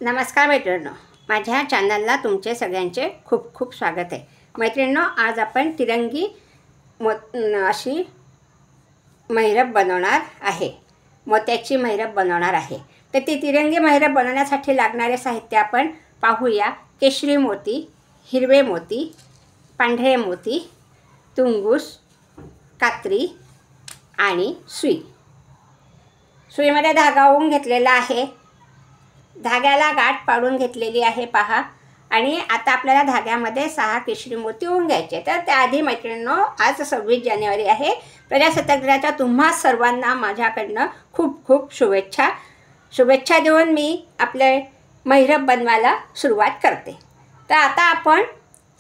नमस्कार मैत्रिणींनो, माझ्या चॅनलला तुमचे सगळ्यांचे खूप खूप स्वागत आहे। मैत्रिणींनो, आज आपण तिरंगी अशी महिरप बनवणार आहे, मोत्याची महिरप बनवणार आहे। तर ती तिरंगी महिरप बनवण्यासाठी लागणारे साहित्य आपण पाहूया। केशरी मोती, हिरवे मोती, पांढरे मोती, तुंगूस, कात्री आणि सुई। सुईमध्ये धागा ओवून घेतलेला आहे, धाग्याला गाठ पाडून घेतलेली आहे पहा। आणि आता आपल्याला धाग्यामध्ये 6 केशरी मोती ओवून घ्यायचे। तर त्याआधी मैत्रिणींनो, आज 26 जानेवारी आहे। प्रजासत्ताक दिनाच्या तुम्हा सर्वांना माझ्याकडनं खूप खूप शुभेच्छा देऊन मी आपले महिरप बनवायला सुरुवात करते। तर आता आपण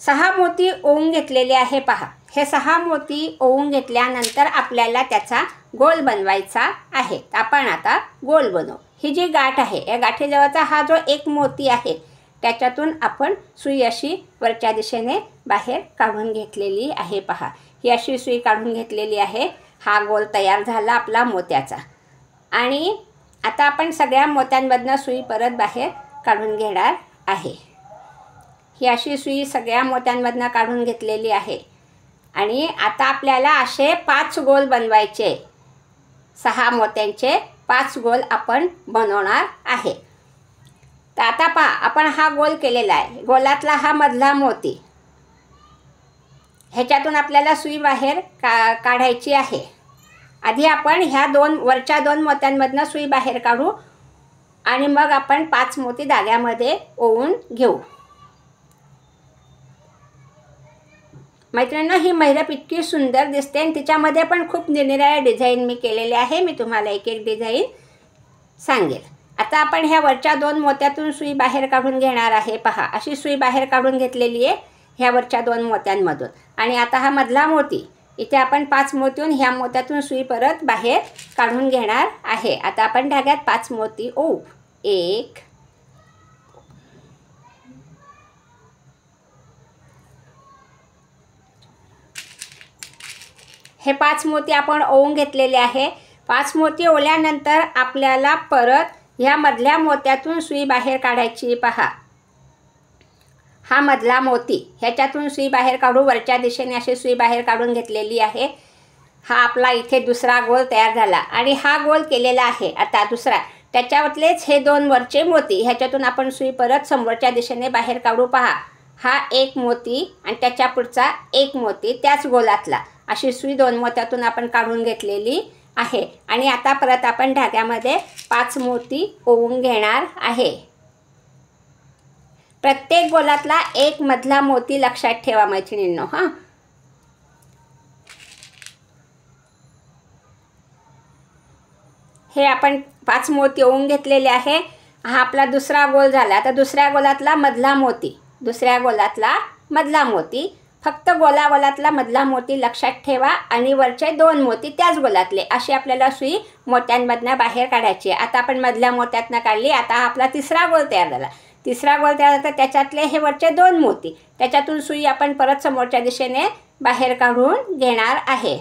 6 मोती ओवून घेतलेले आहे पहा। हे 6 मोती ओवून घेतल्यानंतर आपल्याला त्याचा गोल बनवायचा आहे। आपण आता गोल बनवू। ही जी गाठ आहे, या गाठीजवळचा हा जो एक मोती आहे, त्याच्यातून आपण सुई अशी वरच्या दिशेने बाहेर काढून घेतलेली आहे पहा। ही अशी सुई काढून घेतलेली आहे। हा गोल तयार झाला आपला मोत्याचा। आणि आता आपण सगळ्या मोत्यांमधनं सुई परत बाहेर काढून घेणार आहे। ही अशी सुई सगळ्या मोत्यांमधनं काढून घेतलेली आहे। आणि आता आपल्याला असे 5 गोल बनवायचे। 6 मोत्यांचे 5 गोल आपण बनवणार आहे। तर आता पहा, आपण हा गोल केलेला आहे। गोलातला हा मधला मोती, ह्याच्यातून आपल्याला सुई बाहेर काढायची आहे। आधी आपण ह्या वरच्या 2 मोत्यांमधनं सुई बाहेर काढू आणि मग आपण 5 मोती धाग्यामध्ये ओवून घेऊ। मैत्रिणींनो, ही महिरप इतकी सुंदर दिसते आणि तिच्यामध्ये पण खूप निरनिराळे डिझाईन मी केलेले आहे। मी तुम्हाला एक एक डिझाईन सांगेल। आता आपण ह्या वरच्या 2 मोत्यातून सुई बाहेर काढून घेणार आहे पहा। अशी सुई बाहेर काढून घेतलेली आहे ह्या वरच्या 2 मोत्यांमधून। आणि आता हा मधला मोती, इथे आपण 5 मोतीहून ह्या मोत्यातून सुई परत बाहेर काढून घेणार आहे। आता आपण धाग्यात 5 मोती ओवू। 1 हे 5 मोती आपण ओवून घेतलेले आहे। 5 मोती ओवल्यानंतर आपल्याला परत ह्या मधल्या मोत्यातून सुई बाहेर काढायची पहा। हा मधला मोती, ह्याच्यातून सुई बाहेर काढू। वरच्या दिशेने अशी सुई बाहेर काढून घेतलेली आहे। हा आपला इथे दुसरा गोल तयार झाला। आणि हा गोल केलेला आहे आता दुसरा, त्याच्यावरलेच हे 2 वरचे मोती, ह्याच्यातून आपण सुई परत समोरच्या दिशेने बाहेर काढू पहा। हा एक मोती आणि त्याच्या पुढचा एक मोती, त्याच गोलातला। अशी सुई 2 मोत्यातून आपण काढून घेतलेली आहे। आणि आता परत आपण धाग्यामध्ये 5 मोती ओवून घेणार आहे। प्रत्येक गोलातला एक मधला मोती लक्षात ठेवा मैत्रिणींनो। हे आपण 5 मोती ओवून घेतलेले आहे। हा आपला दुसरा गोल झाला। आता दुसऱ्या गोलातला मधला मोती, दुसऱ्या गोलातला मधला मोती, फक्त गोलातला मधला मोती लक्षात ठेवा। आणि वरचे 2 मोती त्याच गोलातले, अशी आपल्याला सुई मोत्यांमधनं बाहेर काढायची। आता आपण मधल्या मोत्यातनं काढली। आता हा आपला तिसरा गोल तयार झाला। तिसरा गोल तयार झाला, त्याच्यातले हे वरचे 2 मोती, त्याच्यातून सुई आपण परत समोरच्या दिशेने बाहेर काढून घेणार आहे।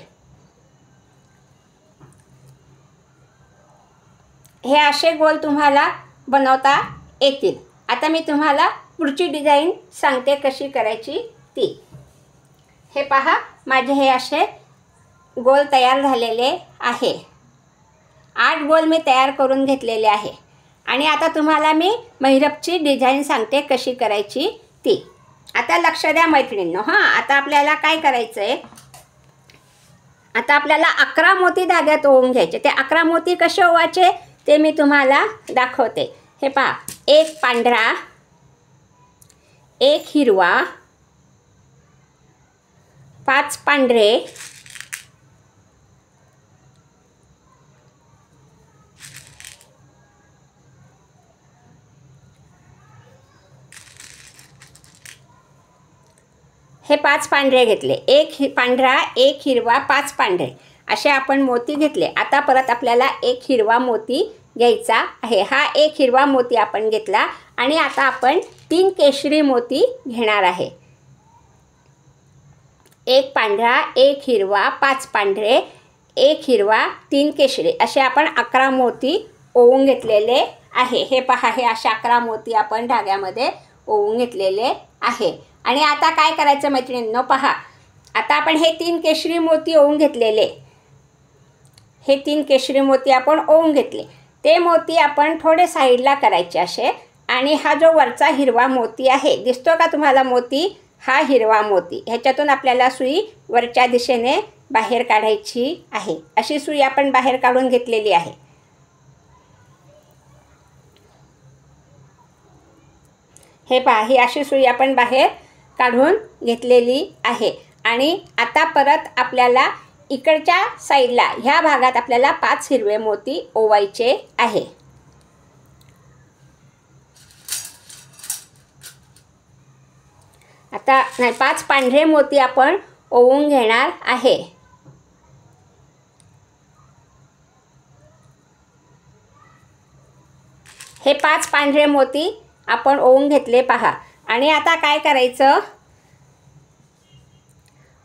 हे असे गोल तुम्हाला बनवता येतील। आता मी तुम्हाला पुढची डिझाईन सांगते कशी करायची ती। हे पहा, माझे हे असे गोल तयार झालेले आहे। 8 गोल मी तयार करून घेतलेले आहे। आणि आता तुम्हाला मी महिरपची डिझाईन सांगते कशी करायची ती। आता लक्ष द्या मैत्रिणींनो। आता आपल्याला काय करायचं आहे, आता आपल्याला 11 मोती धाग्यात ओवून घ्यायचे। ते 11 मोती कसे ओवायचे ते मी तुम्हाला दाखवते। हे पहा, 1 पांढरा, 1 हिरवा, 5 पांढरे, 5 पांढरे घेतले। 1 पांढरा, 1 हिरवा, 5 पांढरे, असे आपण मोती घेतले। आता परत आपल्याला 1 हिरवा मोती घ्यायचा आहे। हा 1 हिरवा मोती आपण घेतला। आणि आता आपण 3 केशरी मोती घेणार आहे। 1 पांढरा, 1 हिरवा, 5 पांढरे, 1 हिरवा, 3 केशरी, असे आपण 11 मोती ओवून घेतलेले आहे. हे पहा, हे अशा 11 मोती आपण धाग्यामध्ये ओवून घेतलेले आहे. आणि आता काय करायचं मैत्रिणींनो, पहा आता आपण हे 3 केशरी मोती ओवून घेतलेले, हे 3 केशरी मोती आपण ओवून घेतले. ते मोती आपण थोडे साईडला करायचे असे. आणि हा जो वरचा हिरवा मोती आहे, दिसतो का तुम्हाला मोती? हा हिरवा मोती, ह्याच्यातून आपल्याला सुई वरच्या दिशेने बाहेर काढायची आहे. अशी सुई आपण बाहेर काढून घेतलेली आहे. हे पहा, ही अशी सुई आपण बाहेर काढून घेतलेली आहे. आणि आता परत आपल्याला इकडच्या साईडला ह्या भागात आपल्याला 5 हिरवे मोती ओवायचे आहे. आता नाही, 5 पांढरे मोती आपण ओवून घेणार आहे. हे 5 पांढरे मोती आपण ओवून घेतले पहा. आणि आता काय करायचं,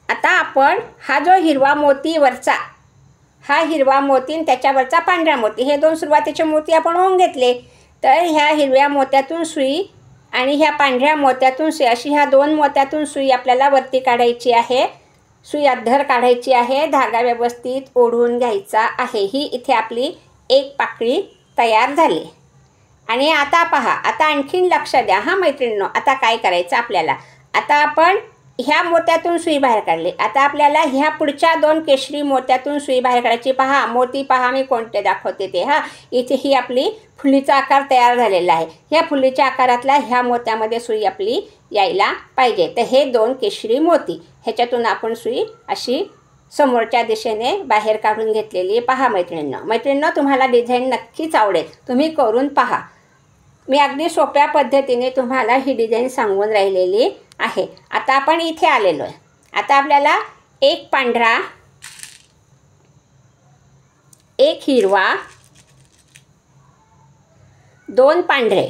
आता आपण हा जो हिरवा मोती वरचा, हा हिरवा मोती आणि त्याच्यावरचा पांढरा मोती, हे 2 सुरुवातीचे मोती आपण ओवून घेतले. तर ह्या हिरव्या मोत्यातून सुई आणि ह्या पांढऱ्या मोत्यातून सुई, अशी ह्या 2 मोत्यातून सुई आपल्याला वरती काढायची आहे. सुई अद्धर काढायची आहे. धागा व्यवस्थित ओढून घ्यायचा आहे. ही इथे आपली एक पाकळी तयार झाली. आणि आता पहा, आता आणखीन लक्ष द्या हां मैत्रिणींनो. आता काय करायचं आपल्याला, आता आपण ह्या मोत्यातून सुई बाहेर काढली. आता आपल्याला ह्या पुढच्या 2 केशरी मोत्यातून सुई बाहेर काढायची. पहा मोती, पहा मी कोणते दाखवते ते. हां, इथे ही आपली फुलीचा आकार तयार झालेला आहे. ह्या फुलीच्या आकारातला ह्या मोत्यामध्ये सुई आपली यायला पाहिजे. तर हे 2 केशरी मोती, ह्याच्यातून आपण सुई अशी समोरच्या दिशेने बाहेर काढून घेतलेली. पहा मैत्रिणींनो, तुम्हाला डिझाईन नक्कीच आवडेल. तुम्ही करून पहा. मी अगदी सोप्या पद्धतीने तुम्हाला ही डिझाईन सांगून राहिलेली आहे. आता आपण इथे आलेलो आहे. आता आपल्याला 1 पांढरा, 1 हिरवा, 2 पांढरे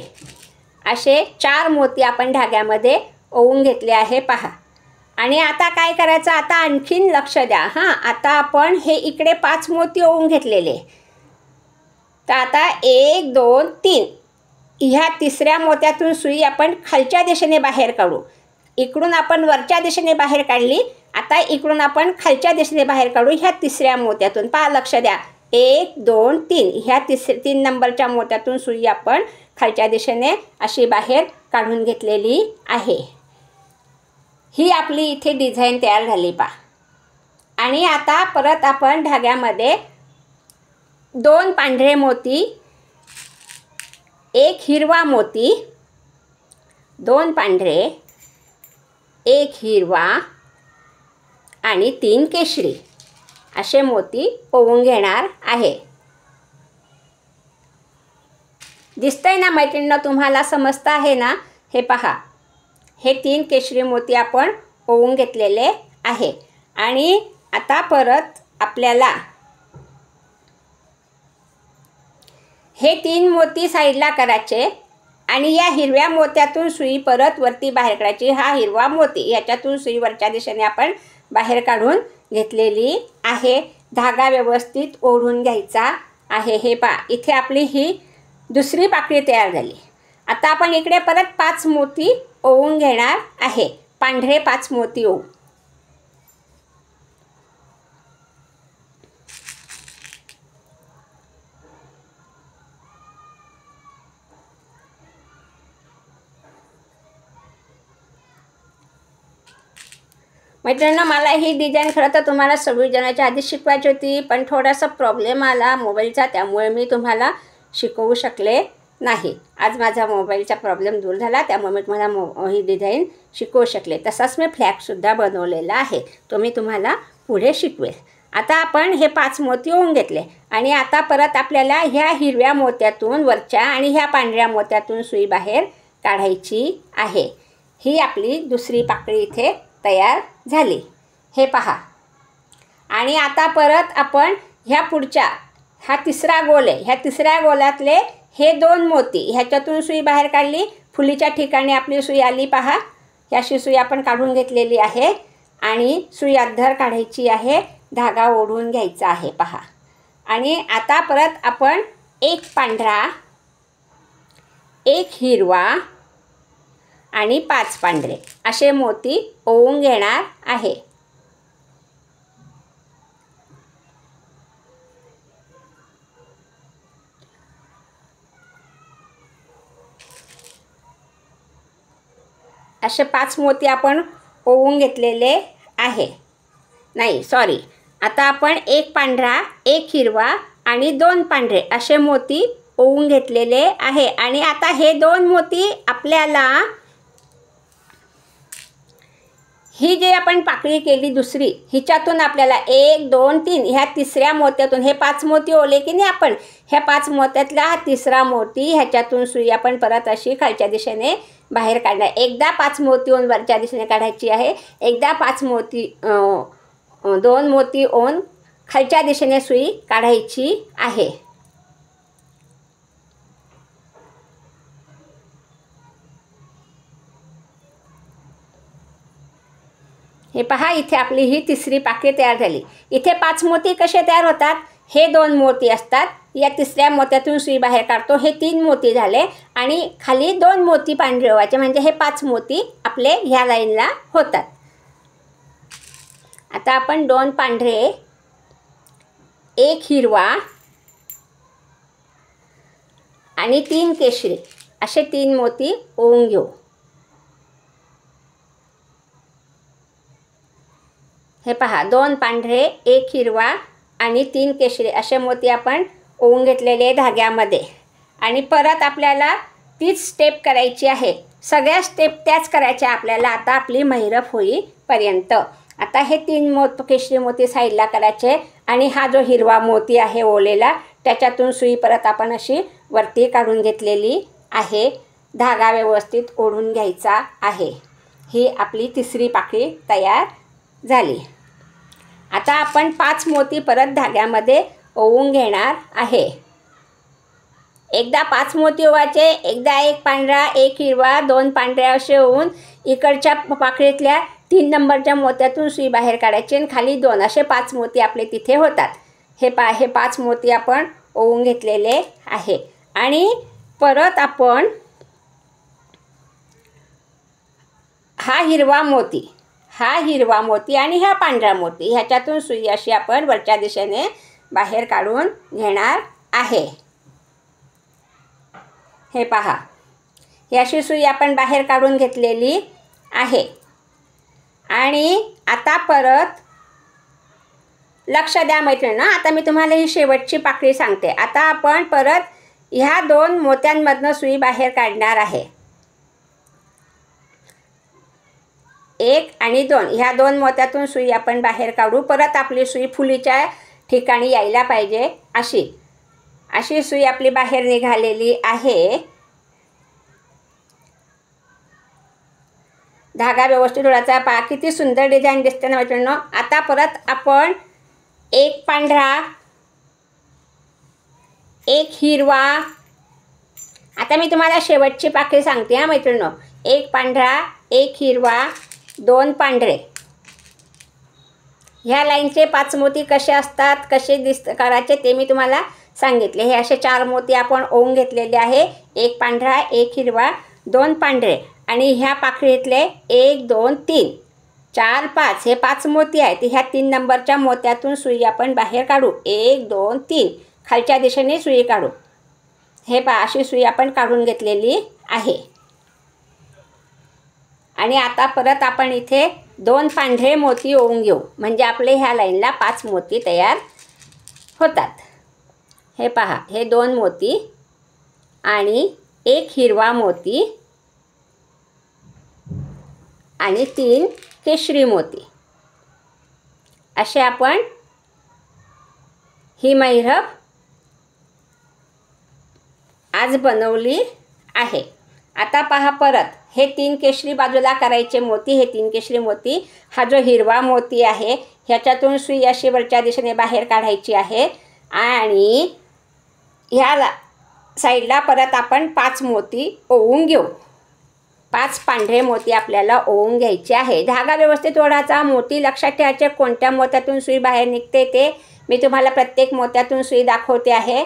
असे 4 मोती आपण धाग्यामध्ये ओवून घेतले आहे पहा. आणि आता काय करायचं, आता आणखीन लक्ष द्या हां. आता आपण हे इकडे 5 मोती ओवून घेतलेले. तर आता 1 2 3 ह्या 3ऱ्या मोत्यातून सुई आपण खालच्या दिशेने बाहेर काढू. इकडून आपण वरच्या दिशेने बाहेर काढली. आता इकडून आपण खालच्या दिशेने बाहेर काढू ह्या 3ऱ्या मोत्यातून. पहा लक्ष द्या, 1 2 3 ह्या 3 नंबरच्या मोत्यातून सुई आपण खालच्या दिशेने अशी बाहेर काढून घेतलेली आहे. ही आपली इथे डिझाईन तयार झाली पहा. आणि आता परत आपण धाग्यामध्ये 2 पांढरे मोती, 1 हिरवा मोती, 2 पांढरे, 1 हिरवा आणि 3 केशरी असे मोती ओवून घेणार आहे. दिसतंय ना मैत्रिणींनो, तुम्हाला समजतं आहे ना? हे पहा, हे 3 केशरी मोती आपण ओवून घेतलेले आहे. आणि आता परत आपल्याला हे 3 मोती साईडला करायचे आणि या हिरव्या मोत्यातून सुई परत वरती बाहेर काढायची. हा हिरवा मोती, याच्यातून सुई वरच्या दिशेने आपण बाहेर काढून घेतलेली आहे. धागा व्यवस्थित ओढून घ्यायचा आहे. हे पहा, इथे आपली ही दुसरी पाकळी तयार झाली. आता आपण इकडे परत 5 मोती ओवून घेणार आहे. पांढरे 5 मोती ओवू. मैत्रिणींनो, मला ही डिझाईन खरं तर तुम्हाला 26 जानेवारीच्या आधी शिकवायची होती, पण थोडासा प्रॉब्लेम आला मोबाईलचा, त्यामुळे मी तुम्हाला शिकवू शकले नाही. आज माझा मोबाईलचा प्रॉब्लेम दूर झाला, त्यामुळे मी तुम्हाला ही डिझाईन शिकवू शकले. तसाच मी फ्लॅगसुद्धा बनवलेला आहे, तो मी तुम्हाला पुढे शिकवेल. आता आपण हे 5 मोती ओवून घेतले आणि आता परत आपल्याला ह्या हिरव्या मोत्यातून वरच्या आणि ह्या पांढऱ्या मोत्यातून सुई बाहेर काढायची आहे. ही आपली दुसरी पाकळी इथे तयार झाली. हे पहा. आणि आता परत आपण ह्या पुढच्या, हा 3रा गोल आहे, ह्या 3ऱ्या गोलातले हे 2 मोती ह्याच्यातून सुई बाहेर काढली. फुलीच्या ठिकाणी आपली सुई आली पहा. ह्याशी सुई आपण काढून घेतलेली आहे आणि सुई अद्धर काढायची आहे. धागा ओढून घ्यायचा आहे पहा. आणि आता परत आपण 1 पांढरा, एक हिरवा आणि 5 पांढरे असे मोती ओवून घेणार आहे. असे 5 मोती आपण ओवून घेतलेले आहे. नाही सॉरी, आता आपण एक पांढरा, एक हिरवा आणि 2 पांढरे असे मोती ओवून घेतलेले आहे. आणि आता हे 2 मोती आपल्याला ही जे आपण पाकळी केली दुसरी, हिच्यातून आपल्याला 1 2 3 ह्या तिसऱ्या मोत्यातून हे 5 मोती ओले की नाही आपण, ह्या 5 मोत्यातला हा तिसरा मोती, ह्याच्यातून सुई आपण परत अशी खालच्या दिशेने बाहेर काढणार. एकदा 5 मोती ओन वरच्या दिशेने काढायची आहे, एकदा 5 मोती 2 मोती ओन खालच्या दिशेने सुई काढायची आहे. हे पहा, इथे आपली ही तिसरी पाकळी तयार झाली. इथे 5 मोती कसे तयार होतात, हे 2 मोती असतात, या तिसऱ्या मोत्यातून सुई बाहेर काढतो, हे 3 मोती झाले आणि खाली 2 मोती पांढरे ओवायचे, म्हणजे हे 5 मोती आपले ह्या लाईनला होतात. आता आपण 2 पांढरे, एक हिरवा आणि 3 केशरी असे 3 मोती ओवून घेऊ. हे पहा, 2 पांढरे, एक हिरवा आणि 3 केशरी असे मोती आपण ओवून घेतलेले धाग्यामध्ये. आणि परत आपल्याला तीच स्टेप करायची आहे. सगळ्या स्टेप त्याच करायच्या आपल्याला आता आपली महिरप होईपर्यंत. आता हे 3 केशरी मोती साईडला करायचे आणि हा जो हिरवा मोती आहे ओलेला, त्याच्यातून सुई परत आपण अशी वरती काढून घेतलेली आहे. धागा व्यवस्थित ओढून घ्यायचा आहे. ही आपली तिसरी पाकळी तयार झाली. आता आपण 5 मोती परत धाग्यामध्ये ओवून घेणार आहे. एकदा 5 मोती ओवायचे, एकदा एक पांढरा, एक हिरवा, 2 पांढरे असे ओवून इकडच्या पाकळीतल्या 3 नंबरच्या मोत्यातून सुई बाहेर काढायची आणि खाली 2 असे 5 मोती आपले तिथे होतात. हे 5 मोती आपण ओवून घेतलेले आहे. आणि परत आपण हा हिरवा मोती आणि हा पांढरा मोती ह्याच्यातून सुई अशी आपण वरच्या दिशेने बाहेर काढून घेणार आहे. हे पहा, ही अशी सुई आपण बाहेर काढून घेतलेली आहे. आणि आता परत लक्ष द्या मैत्रिणींनो, आता मी तुम्हाला ही शेवटची पाकळी सांगते. आता आपण परत ह्या 2 मोत्यांमधनं सुई बाहेर काढणार आहे. 1 आणि 2 ह्या 2 मोत्यातून सुई आपण बाहेर काढू. परत आपली सुई फुलीच्या ठिकाणी यायला पाहिजे अशी सुई आपली बाहेर निघालेली आहे. धागा व्यवस्थित ओढायचा. पहा किती सुंदर डिझाईन दिसते ना मैत्रिणींनो. आता परत आपण एक पांढरा, एक हिरवा, आता मी तुम्हाला शेवटची पाकळी सांगते हा मैत्रिणींनो. एक पांढरा, एक हिरवा, 2 पांढरे. ह्या लाईनचे 5 मोती कसे असतात, कसे करायचे ते मी तुम्हाला सांगितले. हे असे 4 मोती आपण ओवून घेतलेले आहे. एक पांढरा, एक हिरवा, 2 पांढरे आणि ह्या पाकळीतले 1 2 3 4 5 हे 5 मोती आहेत. ह्या 3 नंबरच्या मोत्यातून सुई आपण बाहेर काढू. 1 2 3 खालच्या दिशेने सुई काढू. हे पहा, अशी सुई आपण काढून घेतलेली आहे. आणि आता परत आपण इथे 2 पांढरे मोती ओवून घेऊ, म्हणजे आपले ह्या लाईनला 5 मोती तयार होतात. हे पहा, हे 2 मोती आणि एक हिरवा मोती आणि 3 केशरी मोती असे आपण ही महिरप आज बनवली आहे. आता पहा, परत हे 3 केशरी बाजूला करायचे मोती. हे 3 केशरी मोती, हा जो हिरवा मोती आहे ह्याच्यातून सुई अशी वरच्या दिशेने बाहेर काढायची आहे. आणि ह्या साईडला परत आपण 5 मोती ओवून घेऊ. 5 पांढरे मोती आपल्याला ओवून घ्यायचे आहे. धागा व्यवस्थित ओढायचा. मोती लक्षात ठेवायचे, कोणत्या मोत्यातून सुई बाहेर निघते ते मी तुम्हाला प्रत्येक मोत्यातून सुई दाखवते आहे.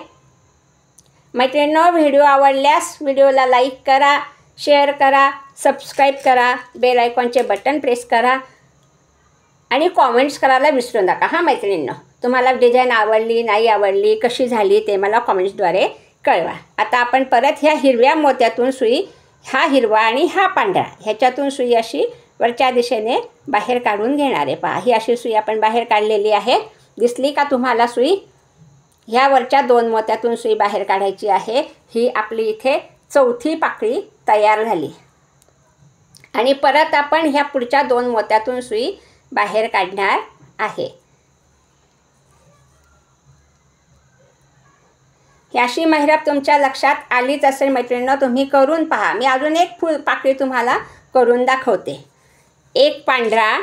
मैत्रिणींनो, व्हिडिओ आवडल्यास व्हिडिओला लाईक करा, शेअर करा, सबस्क्राईब करा, बेल आयकॉनचे बटन प्रेस करा आणि कॉमेंट्स करायला विसरू नका. हां मैत्रिणींनो, तुम्हाला डिझाईन आवडली नाही आवडली, कशी झाली ते मला कॉमेंट्सद्वारे कळवा. आता आपण परत ह्या हिरव्या मोत्यातून सुई, हा हिरवा आणि हा पांढरा, ह्याच्यातून सुई अशी वरच्या दिशेने बाहेर काढून घेणार आहे. पहा, ही अशी सुई आपण बाहेर काढलेली आहे. दिसली का तुम्हाला सुई? ह्या वरच्या 2 मोत्यातून सुई बाहेर काढायची आहे. ही आपली इथे चौथी पाकळी तयार झाली. आणि परत आपण ह्या पुढच्या 2 मोत्यातून सुई बाहेर काढणार आहे. ही अशी महिरप तुमच्या लक्षात आलीच असेल मैत्रिणींनो, तुम्ही करून पहा. मी अजून एक फुल पाकळी तुम्हाला करून दाखवते. 1 पांढरा,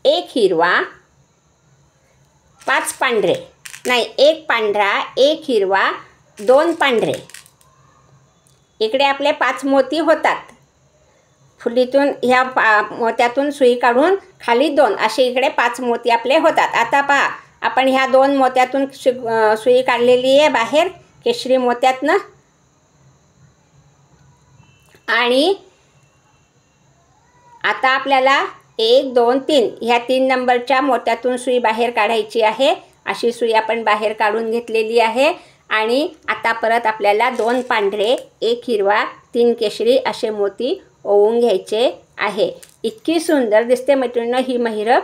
1 हिरवा, 5 पांढरे, नाही 1 पांढरा, 1 हिरवा, 2 पांढरे. इकडे आपले 5 मोती होतात. फुलीतून ह्या मोत्यातून सुई काढून खाली 2 असे इकडे 5 मोती आपले होतात. आता पहा, आपण ह्या 2 मोत्यातून सुई काढलेली आहे बाहेर, केशरी मोत्यातनं. आणि आता आपल्याला 1 2 3 ह्या 3 नंबरच्या मोत्यातून सुई बाहेर काढायची आहे. अशी सुई आपण बाहेर काढून घेतलेली आहे. आणि आता परत आपल्याला 2 पांढरे, 1 हिरवा, 3 केशरी असे मोती ओवून घ्यायचे आहे. इतकी सुंदर दिसते मैत्रिणींनो ही महिरप.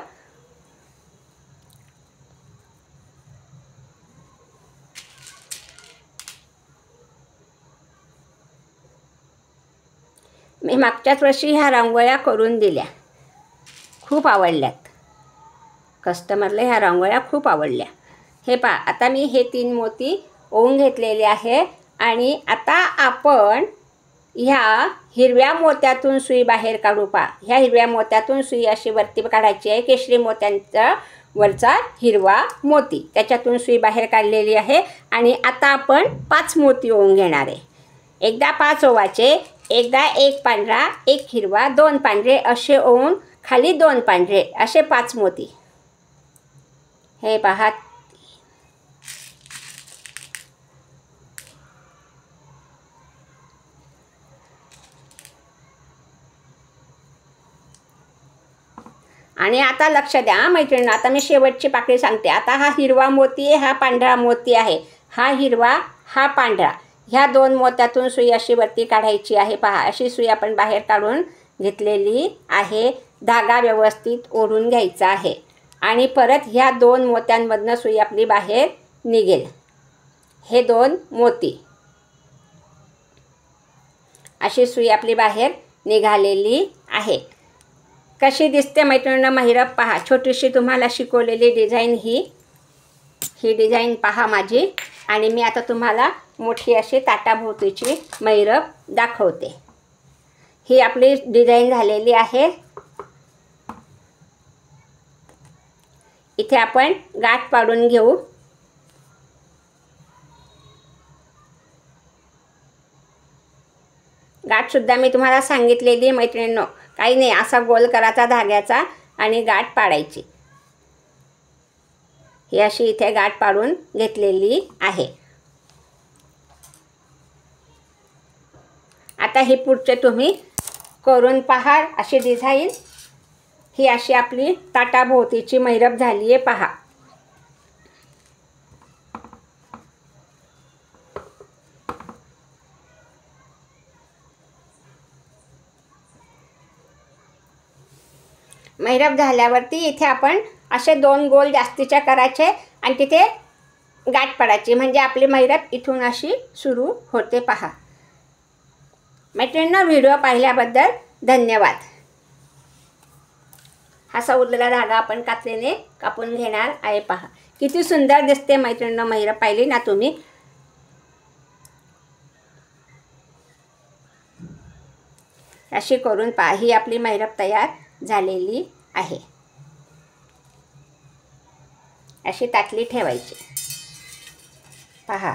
मी मागच्याच वर्षी ह्या रांगोळ्या करून दिल्या, खूप आवडल्यात. कस्टमरला ह्या रांगोळ्या खूप आवडल्या. हे पहा, आता मी हे 3 मोती ओवून घेतलेले आहे. आणि आता आपण ह्या हिरव्या मोत्यातून सुई बाहेर काढू. पहा, ह्या हिरव्या मोत्यातून सुई अशी वरती काढायची आहे. केशरी मोत्यांचा वरचा हिरवा मोती, त्याच्यातून सुई बाहेर काढलेली आहे. आणि आता आपण 5 मोती ओवून घेणार आहे. एकदा 5 ओवायचे. एकदा 1 पांढरा, 1 हिरवा, 2 पांढरे असे ओवून खाली 2 पांढरे असे 5 मोती. हे पहा, आणि आता लक्ष द्या मैत्रिणींनो, आता मी शेवटची पाकळी सांगते. आता हा हिरवा मोती आहे, हा पांढरा मोती आहे. हा हिरवा, हा पांढरा, ह्या 2 मोत्यातून सुई अशी वरती काढायची आहे. पहा, अशी सुई आपण बाहेर काढून घेतलेली आहे. धागा व्यवस्थित ओढून घ्यायचा आहे. आणि परत ह्या 2 मोत्यांमधनं सुई आपली बाहेर निघेल. हे 2 मोती, अशी सुई आपली बाहेर निघालेली आहे. कशी दिसते मैत्रिणींनो महिरप? पहा, छोटीशी तुम्हाला शिकवलेली डिझाईन ही डिझाईन पहा माझी. आणि मी आता तुम्हाला मोठी अशी ताटाभोवतीची महिरप दाखवते. ही आपली डिझाईन झालेली आहे. इथे आपण गाठ पाडून घेऊ. गाठसुद्धा मी तुम्हाला सांगितलेली मैत्रिणींनो, काही नाही, असा गोल करायचा धाग्याचा आणि गाठ पाडायची. ही अशी इथे गाठ पाडून घेतलेली आहे. आता हे पुढचे तुम्ही करून पहा. अशी डिझाईन ही अशी आपली ताटाभोवतीची महिरप झाली आहे. पहा, महिरप झाल्यावरती इथे आपण असे 2 गोल जास्तीच्या करायचे आणि तिथे गाठ पडायची, म्हणजे आपली महिरप इथून अशी सुरू होते. पहा मैत्रिणींनो, व्हिडिओ पाहिल्याबद्दल धन्यवाद. असा उरलेला धागा आपण कात्रीने कापून घेणार आहे. पहा, किती सुंदर दिसते मैत्रिणींनो महिरप. पाहिली ना तुम्ही? अशी करून पहा. ही आपली महिरप तयार झालेली आहे. अशी ताटली ठेवायची. पहा,